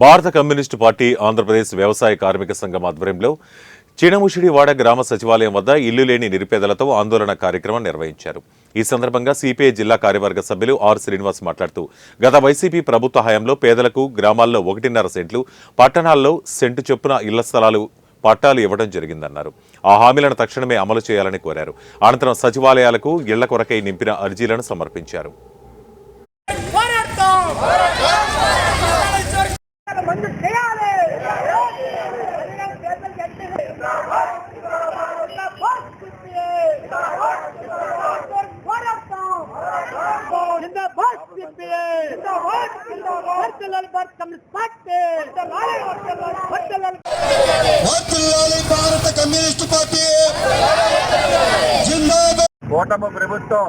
భారత communist party Andhra Pradesh వ్యవసాయ కార్మిక సంఘం ఆధ్వర్యంలో చినముషిడివాడ గ్రామ సచివాలయం వద్ద ఇల్లు లేని నిరుపేదలతో ఆందోళన కార్యక్రమం నిర్వహించారు. ఈ సందర్భంగా సిపిఐ జిల్లా కార్యవర్గ సభ్యులు ఆర్ శ్రీనివాస్ మాట్లాడుతూ గత వైసీపీ ప్రభుత్వ హయాంలో పేదలకు గ్రామాల్లో 1.5 సెంట్లు, పట్టణాల్లో సెంటు చొప్పున ఇళ్ల స్థలాలు పట్టాలు ఇవ్వడం జరిగిందన్నారు. ఆ హామీలను తక్షణమే అమలు చేయాలని కోరారు. అనంతరం సచివాలయాలకు ఇళ్ల కొరకై నింపిన అర్జీలను సమర్పించారు. కూటమి ప్రభుత్వం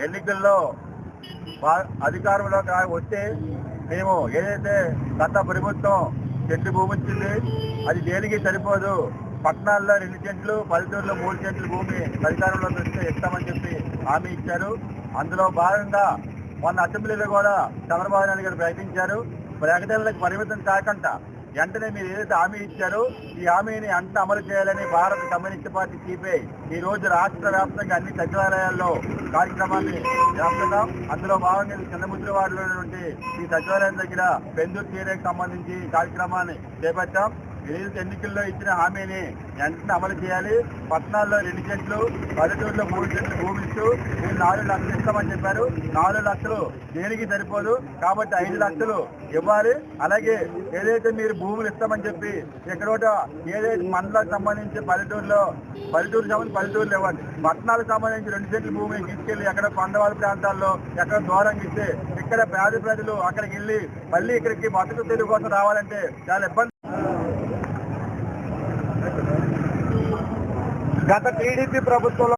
ఎన్నికల్లో అధికారంలోకి వస్తే మేము ఏదైతే గత ప్రభుత్వం చెట్లు భూమి ఇచ్చింది అది దేనికి సరిపోదు, పట్టణాల్లో 2 సెంట్లు, పల్లెటూరులో 3 సెంట్లు భూమి అధికారంలోకి వస్తే ఇస్తామని చెప్పి హామీ ఇచ్చారు. అందులో భాగంగా మొన్న అసెంబ్లీలో కూడా చంద్రబాబు నాయుడు గారు ప్రకటించారు. ప్రకటనలకు పరిమితం కాకుండా వెంటనే మీరు ఏదైతే హామీ ఇచ్చారో ఈ హామీని వెంటనే అమలు చేయాలని భారత కమ్యూనిస్ట్ పార్టీ సిపిఐ ఈ రోజు రాష్ట్ర వ్యాప్తంగా అన్ని సచివాలయాల్లో కార్యక్రమాన్ని చేస్తున్నాం. అందులో భాగంగా చిన్నముద్రవాడలో ఉన్నటువంటి ఈ సచివాలయం దగ్గర పెందూరు చీరకు సంబంధించి కార్యక్రమాన్ని చేపట్టాం. ఏదైతే ఎన్నికల్లో ఇచ్చిన హామీని వెంటనే అమలు చేయాలి. పట్టణాల్లో 2 సెంట్లు, పల్లెటూరులో 3 సెంట్లు భూమి ఇస్తూ మీరు 4 లక్షలు ఇస్తామని చెప్పారు. 4 లక్షలు దేనికి సరిపోదు కాబట్టి 5 లక్షలు ఇవ్వాలి. అలాగే ఏదైతే మీరు భూములు ఇస్తామని చెప్పి ఎక్కడోట ఏదైతే మండలానికి సంబంధించి పల్లెటూరులో ఇవ్వండి. పట్టణాలకు సంబంధించి 2 సెంట్ల భూమిని తీసుకెళ్లి ఎక్కడ కొండవాళ్ళ ప్రాంతాల్లో ఎక్కడ దూరంగా ఇస్తే ఇక్కడ పేద ప్రజలు అక్కడికి వెళ్ళి మళ్ళీ ఇక్కడికి బతుకు తెరువు కోసం రావాలంటే చాలా ఇబ్బంది. గత టీడీపీ ప్రభుత్వంలో